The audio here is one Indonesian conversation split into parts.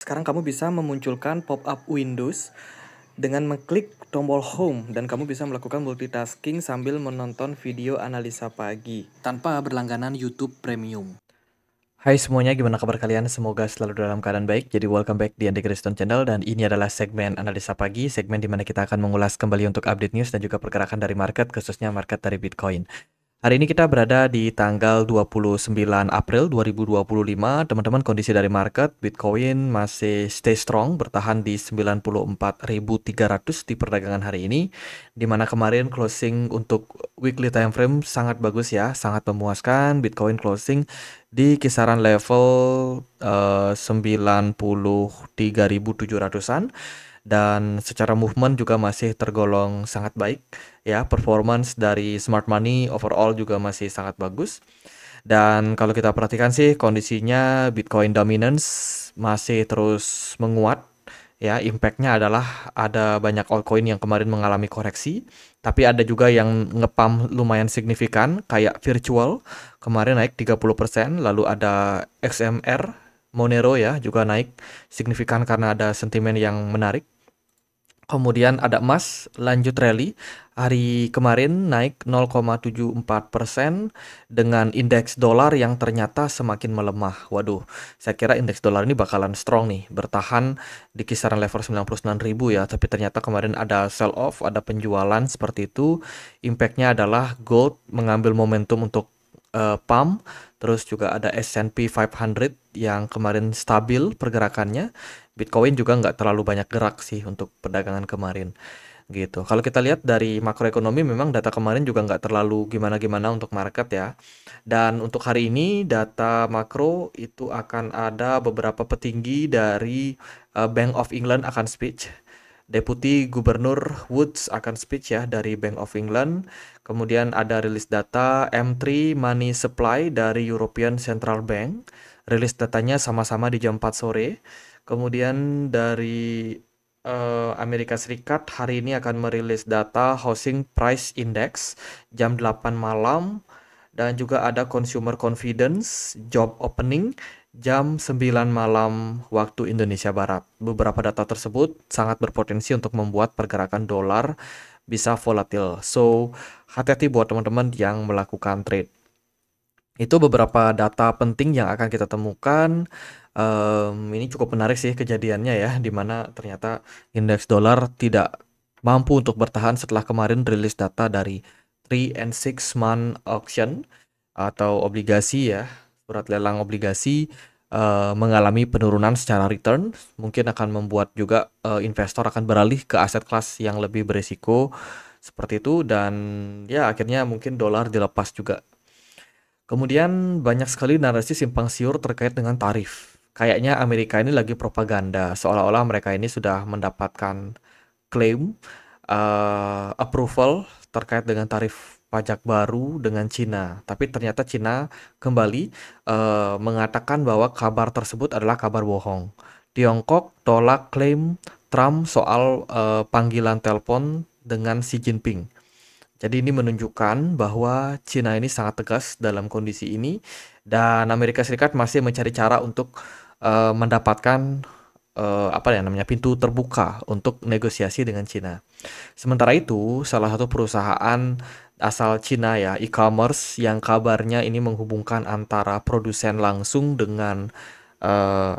Sekarang kamu bisa memunculkan pop-up Windows dengan mengklik tombol Home dan kamu bisa melakukan multitasking sambil menonton video analisa pagi tanpa berlangganan YouTube Premium. Hai semuanya, gimana kabar kalian? Semoga selalu dalam keadaan baik. Jadi welcome back di Andy Kriston Channel dan ini adalah segmen analisa pagi, segmen di mana kita akan mengulas kembali untuk update news dan juga pergerakan dari market, khususnya market dari Bitcoin. Hari ini kita berada di tanggal 29 April 2025. Teman-teman, kondisi dari market Bitcoin masih stay strong, bertahan di 94.300 di perdagangan hari ini, di mana kemarin closing untuk weekly time frame sangat bagus ya, sangat memuaskan. Bitcoin closing di kisaran level 93.700-an dan secara movement juga masih tergolong sangat baik ya. Performance dari smart money overall juga masih sangat bagus. Dan kalau kita perhatikan sih kondisinya Bitcoin dominance masih terus menguat ya. Impactnya adalah ada banyak altcoin yang kemarin mengalami koreksi, tapi ada juga yang ngepump lumayan signifikan kayak virtual kemarin naik 30%, lalu ada XMR Monero ya juga naik signifikan karena ada sentimen yang menarik. Kemudian ada emas lanjut rally, hari kemarin naik 0,74% dengan indeks dolar yang ternyata semakin melemah. Waduh, saya kira indeks dolar ini bakalan strong nih, bertahan di kisaran level 99.000 ya, tapi ternyata kemarin ada sell off, ada penjualan seperti itu. Impactnya adalah gold mengambil momentum untuk pump, terus juga ada S&P 500 yang kemarin stabil pergerakannya. Bitcoin juga nggak terlalu banyak gerak sih untuk perdagangan kemarin gitu. Kalau kita lihat dari makroekonomi memang data kemarin juga nggak terlalu gimana-gimana untuk market ya. Dan untuk hari ini data makro itu akan ada beberapa petinggi dari Bank of England akan speech. Deputi Gubernur Woods akan speech ya dari Bank of England. Kemudian ada rilis data M3 Money Supply dari European Central Bank. Rilis datanya sama-sama di jam 4 sore. Kemudian dari Amerika Serikat hari ini akan merilis data Housing Price Index jam 8 malam. Dan juga ada Consumer Confidence Job Opening jam 9 malam waktu Indonesia Barat. Beberapa data tersebut sangat berpotensi untuk membuat pergerakan dolar bisa volatil. So, hati-hati buat teman-teman yang melakukan trade. Itu beberapa data penting yang akan kita temukan. Ini cukup menarik sih kejadiannya ya, di mana ternyata indeks dolar tidak mampu untuk bertahan setelah kemarin rilis data dari 3 and 6 month auction atau obligasi ya, surat lelang obligasi mengalami penurunan secara return. Mungkin akan membuat juga investor akan beralih ke aset kelas yang lebih beresiko seperti itu, dan ya akhirnya mungkin dolar dilepas juga. Kemudian banyak sekali narasi simpang siur terkait dengan tarif. Kayaknya Amerika ini lagi propaganda seolah-olah mereka ini sudah mendapatkan klaim approval terkait dengan tarif pajak baru dengan Cina. Tapi ternyata Cina kembali mengatakan bahwa kabar tersebut adalah kabar bohong. Tiongkok tolak klaim Trump soal panggilan telepon dengan Xi Jinping. Jadi ini menunjukkan bahwa Cina ini sangat tegas dalam kondisi ini dan Amerika Serikat masih mencari cara untuk mendapatkan apa ya namanya pintu terbuka untuk negosiasi dengan Cina. Sementara itu, salah satu perusahaan asal Cina ya, e-commerce yang kabarnya ini menghubungkan antara produsen langsung dengan eh,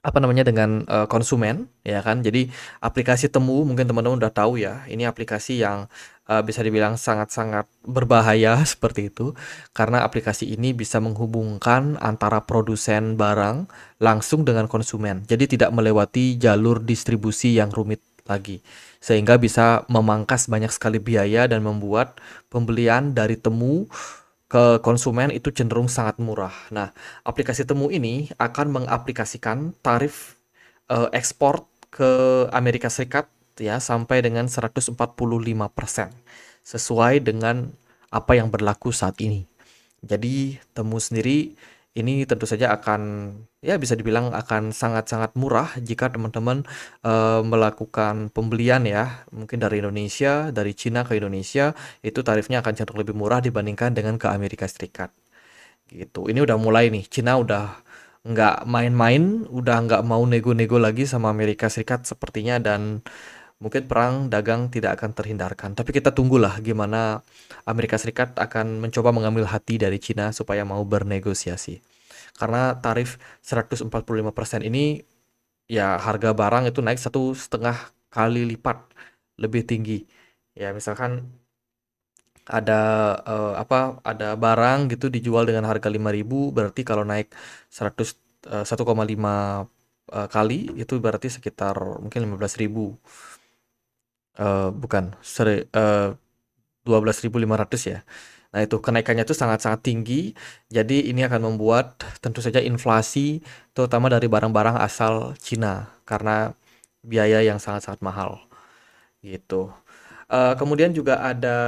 apa namanya dengan konsumen ya kan. Jadi aplikasi Temu mungkin teman-teman udah tahu ya. Ini aplikasi yang bisa dibilang sangat-sangat berbahaya seperti itu karena aplikasi ini bisa menghubungkan antara produsen barang langsung dengan konsumen. Jadi tidak melewati jalur distribusi yang rumit lagi. Sehingga bisa memangkas banyak sekali biaya dan membuat pembelian dari Temu ke konsumen itu cenderung sangat murah. Nah, aplikasi Temu ini akan mengaplikasikan tarif ekspor ke Amerika Serikat ya sampai dengan 145% sesuai dengan apa yang berlaku saat ini. Jadi Temu sendiri ini tentu saja akan ya bisa dibilang akan sangat-sangat murah jika teman-teman melakukan pembelian ya mungkin dari Indonesia, dari Cina ke Indonesia itu tarifnya akan cenderung lebih murah dibandingkan dengan ke Amerika Serikat gitu. Ini udah mulai nih, Cina udah nggak main-main, udah nggak mau nego-nego lagi sama Amerika Serikat sepertinya, dan mungkin perang dagang tidak akan terhindarkan. Tapi kita tunggulah gimana Amerika Serikat akan mencoba mengambil hati dari Cina supaya mau bernegosiasi. Karena tarif 145% ini, ya harga barang itu naik 1,5 kali lipat lebih tinggi. Ya misalkan ada ada barang gitu dijual dengan harga 5.000, berarti kalau naik 1,5 kali itu berarti sekitar mungkin 15.000, bukan 12.500 ya. Nah, itu kenaikannya itu sangat-sangat tinggi. Jadi ini akan membuat tentu saja inflasi terutama dari barang-barang asal Cina karena biaya yang sangat-sangat mahal gitu. Kemudian juga ada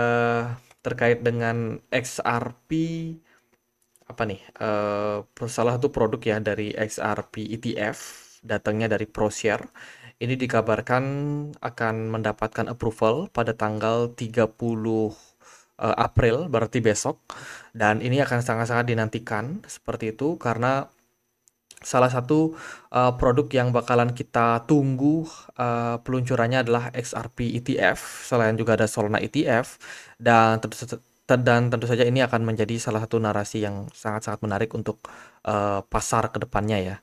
terkait dengan XRP, apa nih? Salah satu produk ya dari XRP ETF, datangnya dari ProShare. Ini dikabarkan akan mendapatkan approval pada tanggal 30 April, berarti besok. Dan ini akan sangat-sangat dinantikan seperti itu karena salah satu produk yang bakalan kita tunggu peluncurannya adalah XRP ETF. Selain juga ada Solana ETF, dan tentu saja ini akan menjadi salah satu narasi yang sangat-sangat menarik untuk pasar kedepannya ya.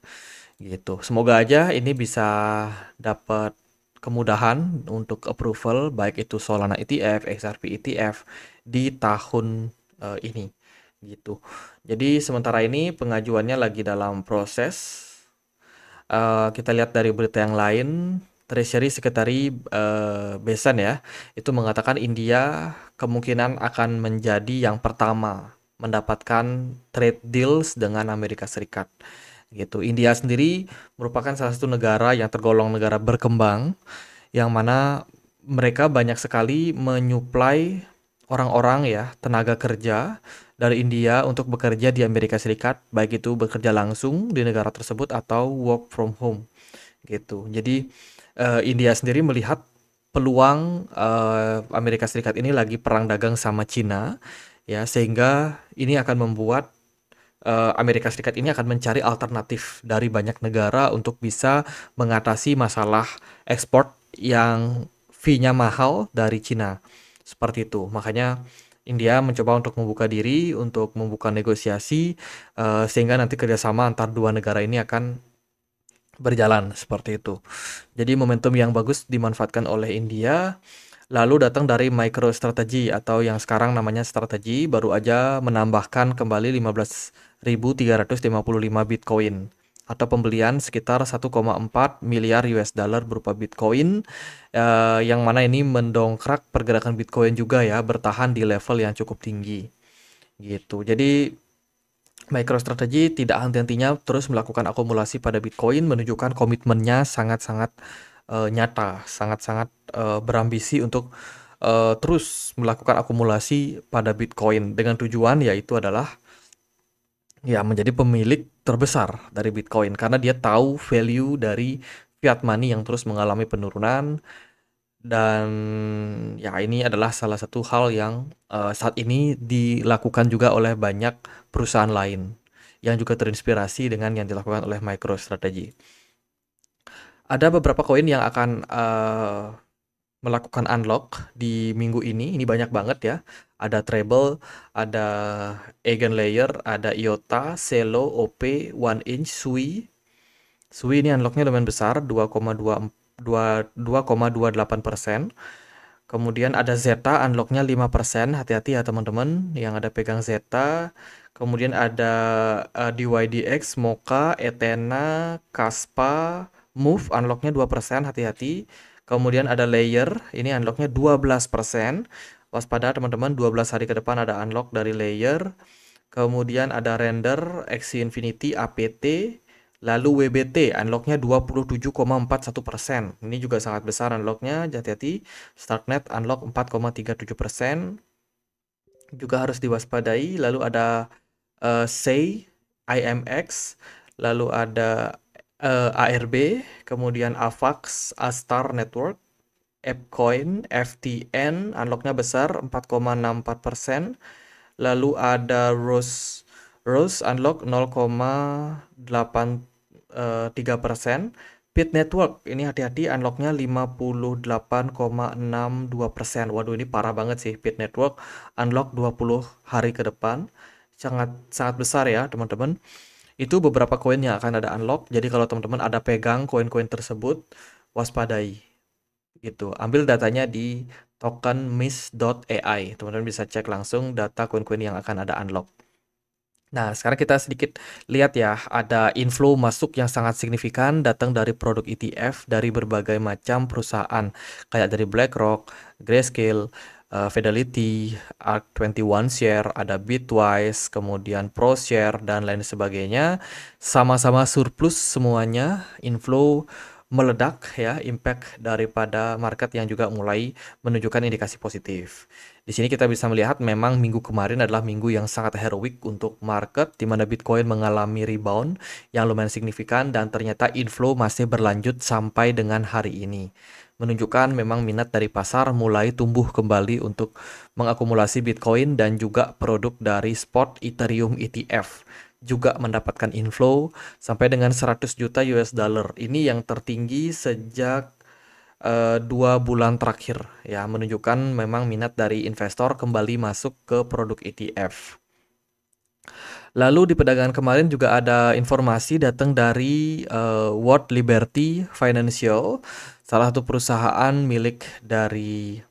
Gitu. Semoga aja ini bisa dapat kemudahan untuk approval baik itu Solana ETF, XRP ETF di tahun ini gitu. Jadi sementara ini pengajuannya lagi dalam proses. Kita lihat dari berita yang lain, Treasury Secretary Besan ya, itu mengatakan India kemungkinan akan menjadi yang pertama mendapatkan trade deals dengan Amerika Serikat gitu. India sendiri merupakan salah satu negara yang tergolong negara berkembang, yang mana mereka banyak sekali menyuplai orang-orang ya, tenaga kerja dari India untuk bekerja di Amerika Serikat, baik itu bekerja langsung di negara tersebut atau work from home gitu. Jadi India sendiri melihat peluang Amerika Serikat ini lagi perang dagang sama Cina ya, sehingga ini akan membuat Amerika Serikat ini akan mencari alternatif dari banyak negara untuk bisa mengatasi masalah ekspor yang fee-nya mahal dari Cina. Seperti itu. Makanya India mencoba untuk membuka diri, untuk membuka negosiasi, sehingga nanti kerjasama antar dua negara ini akan berjalan seperti itu. Jadi momentum yang bagus dimanfaatkan oleh India. Lalu datang dari MicroStrategy atau yang sekarang namanya Strategi, baru aja menambahkan kembali 15.355 Bitcoin atau pembelian sekitar 1,4 miliar US dollar berupa Bitcoin, yang mana ini mendongkrak pergerakan Bitcoin juga ya, bertahan di level yang cukup tinggi gitu. Jadi MicroStrategy tidak henti-hentinya terus melakukan akumulasi pada Bitcoin, menunjukkan komitmennya sangat-sangat nyata, sangat-sangat berambisi untuk terus melakukan akumulasi pada Bitcoin dengan tujuan yaitu adalah ya menjadi pemilik terbesar dari Bitcoin karena dia tahu value dari fiat money yang terus mengalami penurunan. Dan ya ini adalah salah satu hal yang saat ini dilakukan juga oleh banyak perusahaan lain yang juga terinspirasi dengan yang dilakukan oleh MicroStrategy. Ada beberapa koin yang akan melakukan unlock di minggu ini. Ini banyak banget ya. Ada Treble, ada Eigenlayer, ada IOTA, Celo, OP, One Inch, Sui. Sui ini unlocknya lumayan besar, 2,28%. Kemudian ada Zeta, unlocknya 5%. Hati-hati ya teman-teman yang ada pegang Zeta. Kemudian ada DYDX, Mocha, Ethena, Kaspa, Move, unlocknya 2%. Hati-hati. Kemudian ada Layer, ini unlocknya 12%. Waspada teman-teman, 12 hari ke depan ada unlock dari Layer. Kemudian ada Render, Axie Infinity, APT. Lalu WBT, unlocknya 27,41%. Ini juga sangat besar unlocknya, hati-hati. Starknet unlock 4,37%. Juga harus diwaspadai. Lalu ada SEI, IMX. Lalu ada ARB. Kemudian AVAX, Astar Network. AppCoin, FTN, unlocknya besar 4,64%. Lalu ada Rose Rose unlock 0,83%. Bit Network ini hati-hati unlocknya 58,62%. Waduh, ini parah banget sih. Bit Network unlock 20 hari ke depan. Sangat sangat besar ya, teman-teman. Itu beberapa koin yang akan ada unlock. Jadi kalau teman-teman ada pegang koin-koin tersebut, waspadai gitu. Ambil datanya di tokenmiss.ai. Teman-teman bisa cek langsung data koin-koin yang akan ada unlock. Nah, sekarang kita sedikit lihat ya, ada inflow masuk yang sangat signifikan datang dari produk ETF dari berbagai macam perusahaan, kayak dari BlackRock, Grayscale, Fidelity, ARK21 Share, ada Bitwise, kemudian ProShare, dan lain sebagainya. Sama-sama surplus semuanya, inflow meledak ya, impact daripada market yang juga mulai menunjukkan indikasi positif. Di sini kita bisa melihat memang minggu kemarin adalah minggu yang sangat heroik untuk market, di mana Bitcoin mengalami rebound yang lumayan signifikan dan ternyata inflow masih berlanjut sampai dengan hari ini. Menunjukkan memang minat dari pasar mulai tumbuh kembali untuk mengakumulasi Bitcoin dan juga produk dari spot Ethereum ETF juga mendapatkan inflow sampai dengan 100 juta US dollar. Ini yang tertinggi sejak 2 bulan terakhir ya, menunjukkan memang minat dari investor kembali masuk ke produk ETF. Lalu di perdagangan kemarin juga ada informasi datang dari World Liberty Financial, salah satu perusahaan milik dari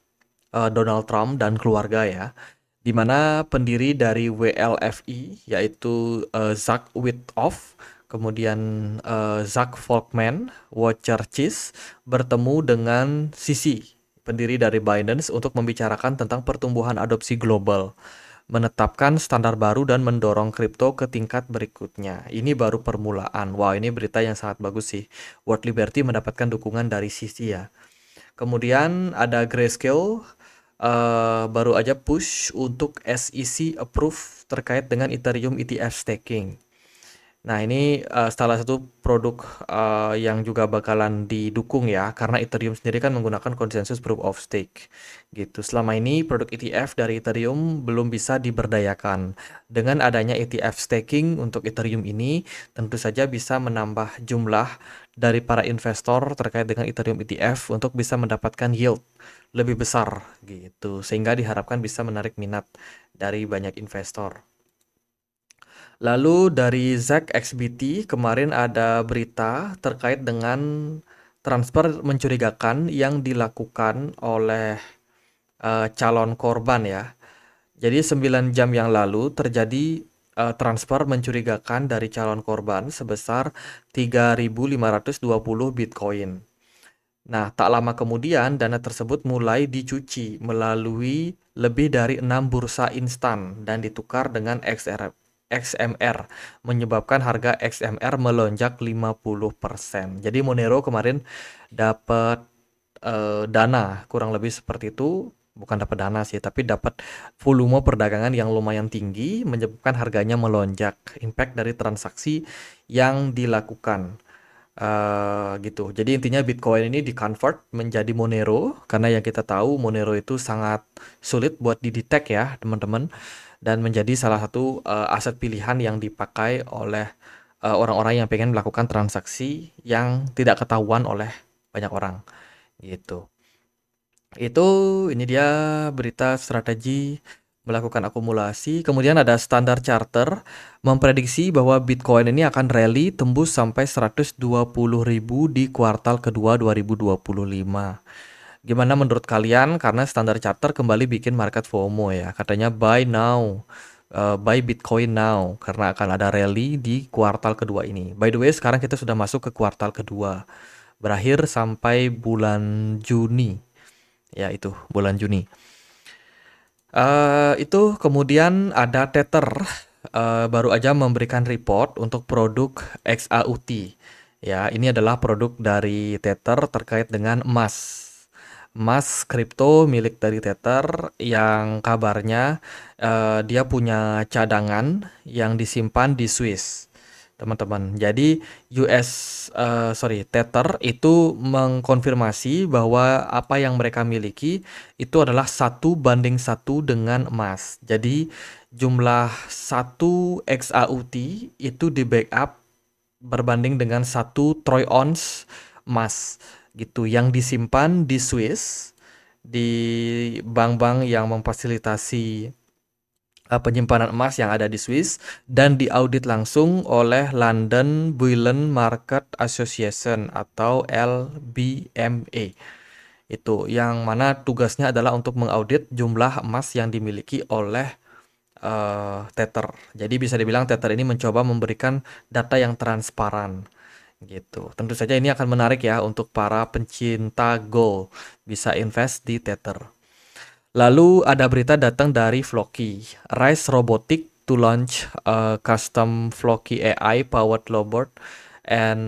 Donald Trump dan keluarga ya, di mana pendiri dari WLFI yaitu Zach Witoff, kemudian Zach Folkman, Watcher Cheese bertemu dengan Sisi, pendiri dari Binance untuk membicarakan tentang pertumbuhan adopsi global, menetapkan standar baru dan mendorong kripto ke tingkat berikutnya. Ini baru permulaan. Wah, ini berita yang sangat bagus sih. World Liberty mendapatkan dukungan dari Sisi ya. Kemudian ada Grayscale, baru aja push untuk SEC approve terkait dengan Ethereum ETF staking. Nah, ini salah satu produk yang juga bakalan didukung ya, karena Ethereum sendiri kan menggunakan konsensus proof of stake gitu. Selama ini produk ETF dari Ethereum belum bisa diberdayakan. Dengan adanya ETF staking untuk Ethereum ini, tentu saja bisa menambah jumlah dari para investor terkait dengan Ethereum ETF untuk bisa mendapatkan yield lebih besar gitu, sehingga diharapkan bisa menarik minat dari banyak investor. Lalu dari Zack XBT kemarin ada berita terkait dengan transfer mencurigakan yang dilakukan oleh calon korban ya. Jadi 9 jam yang lalu terjadi transfer mencurigakan dari calon korban sebesar 3.520 Bitcoin. Nah, tak lama kemudian dana tersebut mulai dicuci melalui lebih dari 6 bursa instan dan ditukar dengan XMR, menyebabkan harga XMR melonjak 50%. Jadi Monero kemarin dapat dana kurang lebih seperti itu, bukan dapat dana sih, tapi dapat volume perdagangan yang lumayan tinggi menyebabkan harganya melonjak. Impact dari transaksi yang dilakukan. Gitu. Jadi intinya Bitcoin ini di-convert menjadi Monero karena yang kita tahu Monero itu sangat sulit buat didetek ya, teman-teman, dan menjadi salah satu aset pilihan yang dipakai oleh orang-orang yang pengen melakukan transaksi yang tidak ketahuan oleh banyak orang gitu. Itu ini dia berita strategi melakukan akumulasi. Kemudian ada Standard Charter memprediksi bahwa Bitcoin ini akan rally tembus sampai 120.000 di kuartal kedua 2025. Gimana menurut kalian? Karena Standard Charter kembali bikin market FOMO ya. Katanya buy now, buy Bitcoin now karena akan ada rally di kuartal kedua ini. By the way, sekarang kita sudah masuk ke kuartal kedua. Berakhir sampai bulan Juni. Ya, itu bulan Juni. Itu kemudian ada Tether baru aja memberikan report untuk produk XAUT. Ya, ini adalah produk dari Tether terkait dengan emas. Emas kripto milik dari Tether yang kabarnya dia punya cadangan yang disimpan di Swiss. teman-teman. Jadi Tether itu mengkonfirmasi bahwa apa yang mereka miliki itu adalah 1:1 dengan emas. Jadi jumlah 1 XAUT itu di backup berbanding dengan 1 troy ounce emas gitu yang disimpan di Swiss, di bank-bank yang memfasilitasi penyimpanan emas yang ada di Swiss, dan diaudit langsung oleh London Bullion Market Association atau LBMA. Itu yang mana tugasnya adalah untuk mengaudit jumlah emas yang dimiliki oleh Tether. Jadi bisa dibilang Tether ini mencoba memberikan data yang transparan gitu. Tentu saja ini akan menarik ya untuk para pencinta gold, bisa invest di Tether. Lalu ada berita datang dari Floki, Rise Robotic to launch a custom Floki AI powered robot and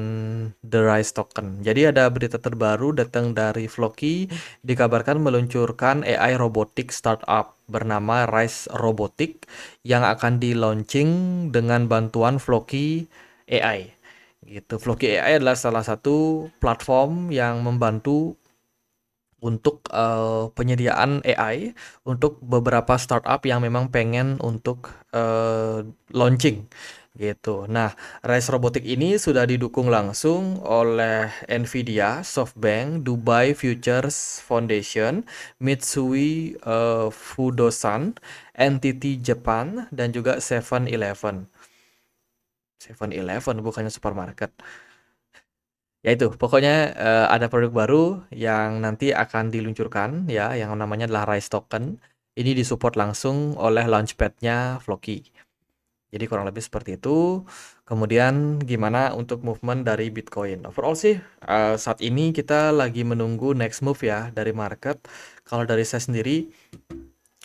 the Rise token. Jadi ada berita terbaru datang dari Floki, dikabarkan meluncurkan AI robotik startup bernama Rise Robotic yang akan di-launching dengan bantuan Floki AI. Gitu. Floki AI adalah salah satu platform yang membantu untuk penyediaan AI untuk beberapa startup yang memang pengen untuk launching gitu. Nah, Rise Robotic ini sudah didukung langsung oleh Nvidia, SoftBank, Dubai Futures Foundation, Mitsui Fudosan, NTT Japan, dan juga 7-Eleven. 7-Eleven bukannya supermarket. Ya itu, pokoknya ada produk baru yang nanti akan diluncurkan ya, yang namanya adalah Rise Token. Ini disupport langsung oleh launchpad-nya Floki. Jadi kurang lebih seperti itu. Kemudian gimana untuk movement dari Bitcoin? Overall sih saat ini kita lagi menunggu next move ya dari market. Kalau dari saya sendiri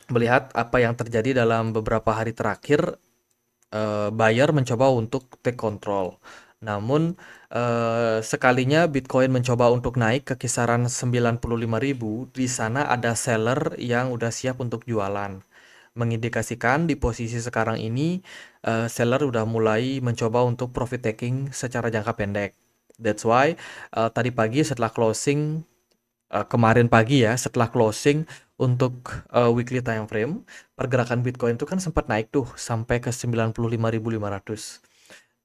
melihat apa yang terjadi dalam beberapa hari terakhir, buyer mencoba untuk take control. Namun sekalinya Bitcoin mencoba untuk naik ke kisaran 95.000, di sana ada seller yang udah siap untuk jualan. Mengindikasikan di posisi sekarang ini seller udah mulai mencoba untuk profit taking secara jangka pendek. That's why tadi pagi setelah closing kemarin pagi ya, setelah closing untuk weekly time frame, pergerakan Bitcoin itu kan sempat naik tuh sampai ke 95.500.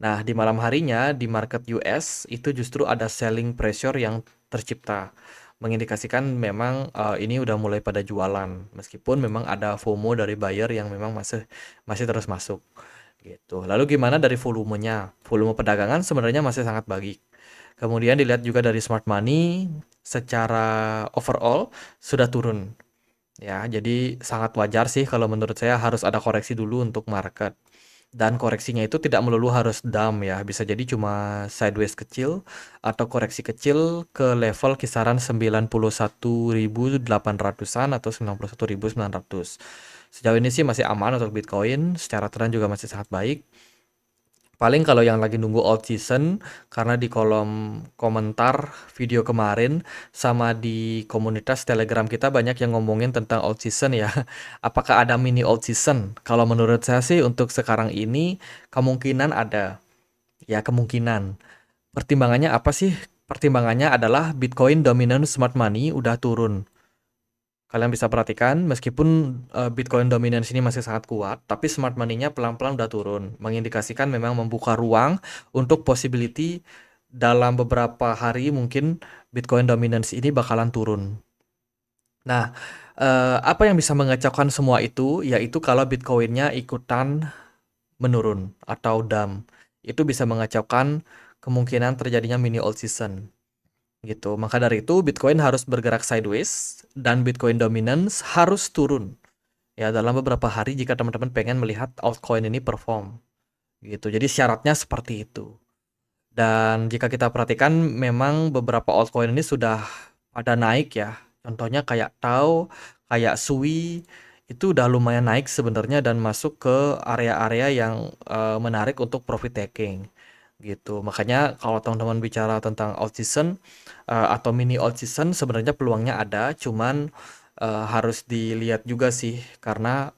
Nah, di malam harinya di market US itu justru ada selling pressure yang tercipta, mengindikasikan memang ini udah mulai pada jualan, meskipun memang ada FOMO dari buyer yang memang masih masih terus masuk gitu. Lalu gimana dari volumenya? Volume perdagangan sebenarnya masih sangat baik. Kemudian dilihat juga dari smart money secara overall sudah turun. Ya, jadi sangat wajar sih kalau menurut saya harus ada koreksi dulu untuk market. Dan koreksinya itu tidak melulu harus dump ya, bisa jadi cuma sideways kecil atau koreksi kecil ke level kisaran 91.800-an atau 91.900. Sejauh ini sih masih aman untuk Bitcoin, secara tren juga masih sangat baik. Paling kalau yang lagi nunggu old season, karena di kolom komentar video kemarin sama di komunitas Telegram kita banyak yang ngomongin tentang old season ya. Apakah ada mini old season? Kalau menurut saya sih untuk sekarang ini kemungkinan ada. Ya, kemungkinan. Pertimbangannya apa sih? Pertimbangannya adalah Bitcoin dominant smart money udah turun. Kalian bisa perhatikan, meskipun Bitcoin dominance ini masih sangat kuat, tapi smart money-nya pelan-pelan udah turun, mengindikasikan memang membuka ruang untuk possibility dalam beberapa hari mungkin Bitcoin dominance ini bakalan turun. Nah, apa yang bisa mengacaukan semua itu, yaitu kalau Bitcoin-nya ikutan menurun atau dump. Itu bisa mengacaukan kemungkinan terjadinya mini old season gitu. Maka dari itu Bitcoin harus bergerak sideways dan Bitcoin dominance harus turun. Ya, dalam beberapa hari jika teman-teman pengen melihat altcoin ini perform. Gitu. Jadi syaratnya seperti itu. Dan jika kita perhatikan memang beberapa altcoin ini sudah pada naik ya. Contohnya kayak Tau, kayak Sui itu udah lumayan naik sebenarnya dan masuk ke area-area yang menarik untuk profit taking gitu. Makanya kalau teman-teman bicara tentang old season atau mini old season sebenarnya peluangnya ada, cuman harus dilihat juga sih karena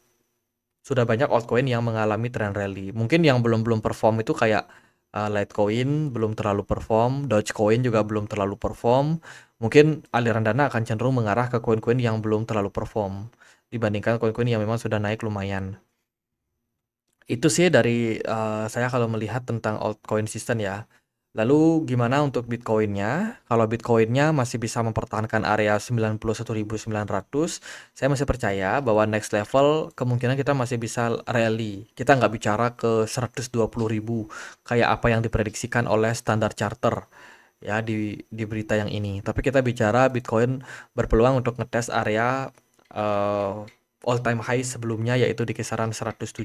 sudah banyak altcoin yang mengalami trend rally. Mungkin yang belum perform itu kayak Litecoin belum terlalu perform, Dogecoin juga belum terlalu perform. Mungkin aliran dana akan cenderung mengarah ke koin-koin yang belum terlalu perform dibandingkan koin-koin yang memang sudah naik lumayan. Itu sih dari saya kalau melihat tentang altcoin season ya. Lalu gimana untuk Bitcoin-nya? Kalau Bitcoin-nya masih bisa mempertahankan area 91.900, saya masih percaya bahwa next level kemungkinan kita masih bisa rally. Kita nggak bicara ke 120.000 kayak apa yang diprediksikan oleh Standard Charter ya di berita yang ini. Tapi kita bicara Bitcoin berpeluang untuk ngetes area all time high sebelumnya yaitu di kisaran 107.000.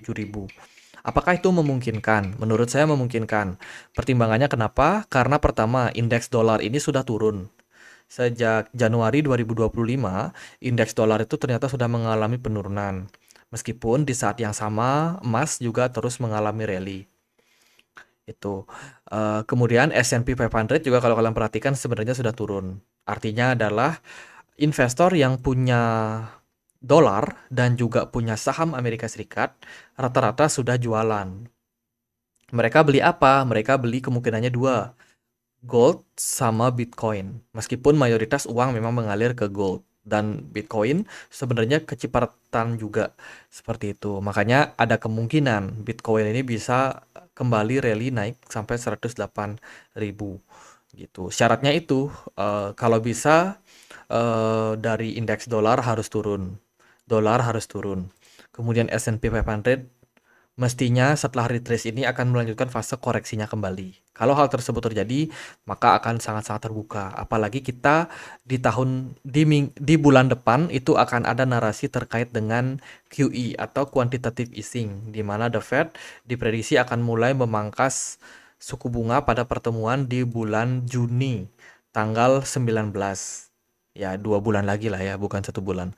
Apakah itu memungkinkan? Menurut saya memungkinkan. Pertimbangannya kenapa? Karena pertama, indeks dolar ini sudah turun. Sejak Januari 2025, indeks dolar itu ternyata sudah mengalami penurunan. Meskipun di saat yang sama, emas juga terus mengalami rally. Itu. Kemudian S&P 500 juga kalau kalian perhatikan sebenarnya sudah turun. Artinya adalah investor yang punya dolar dan juga punya saham Amerika Serikat rata-rata sudah jualan. Mereka beli apa? Mereka beli kemungkinannya dua, gold sama Bitcoin. Meskipun mayoritas uang memang mengalir ke gold dan Bitcoin sebenarnya kecepatan juga seperti itu. Makanya ada kemungkinan Bitcoin ini bisa kembali rally naik sampai 108.000 gitu. Syaratnya itu kalau bisa dari indeks dolar harus turun. Dolar harus turun. Kemudian S&P 500 mestinya setelah retrace ini akan melanjutkan fase koreksinya kembali. Kalau hal tersebut terjadi, maka akan sangat-sangat terbuka. Apalagi kita di bulan depan itu akan ada narasi terkait dengan QE atau quantitative easing, di mana The Fed diprediksi akan mulai memangkas suku bunga pada pertemuan di bulan Juni tanggal 19. Ya, 2 bulan lagi lah ya, bukan 1 bulan.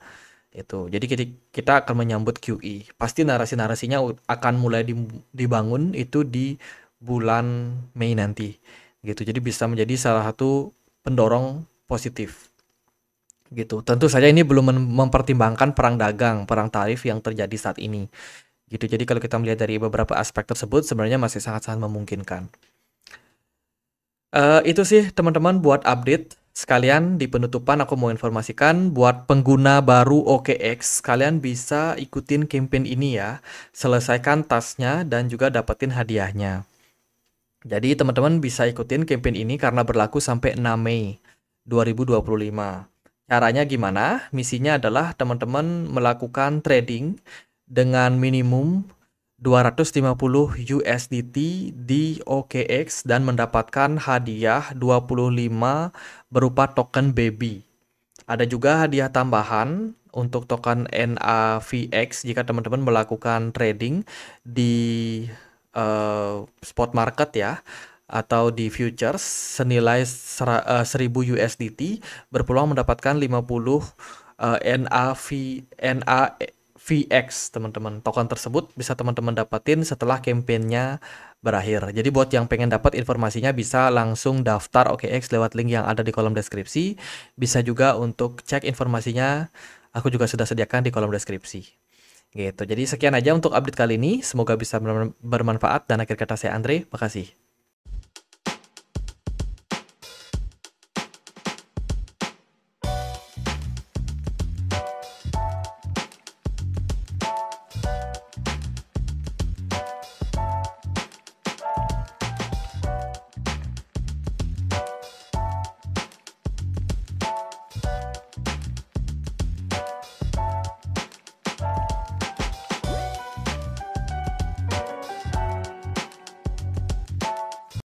Itu. Jadi kita akan menyambut QE. Pasti narasi-narasinya akan mulai dibangun itu di bulan Mei nanti. Gitu. Jadi bisa menjadi salah satu pendorong positif. Gitu. Tentu saja ini belum mempertimbangkan perang dagang, perang tarif yang terjadi saat ini. Gitu. Jadi kalau kita melihat dari beberapa aspek tersebut sebenarnya masih sangat-sangat memungkinkan. Itu sih teman-teman buat update. Sekalian di penutupan aku mau informasikan buat pengguna baru OKX, kalian bisa ikutin campaign ini ya. Selesaikan tasnya dan juga dapetin hadiahnya. Jadi teman-teman bisa ikutin campaign ini karena berlaku sampai 6 Mei 2025. Caranya gimana? Misinya adalah teman-teman melakukan trading dengan minimum 250 USDT di OKX dan mendapatkan hadiah 25 berupa token baby. Ada juga hadiah tambahan untuk token NAVX jika teman-teman melakukan trading di spot market ya atau di futures senilai 1000 USDT berpeluang mendapatkan 50 NAVX teman-teman. Token tersebut bisa teman-teman dapatin setelah campaignnya berakhir. Jadi buat yang pengen dapat informasinya bisa langsung daftar OKX lewat link yang ada di kolom deskripsi. Bisa juga untuk cek informasinya, aku juga sudah sediakan di kolom deskripsi. Gitu. Jadi sekian aja untuk update kali ini. Semoga bisa bermanfaat dan akhir kata saya Andre. Makasih.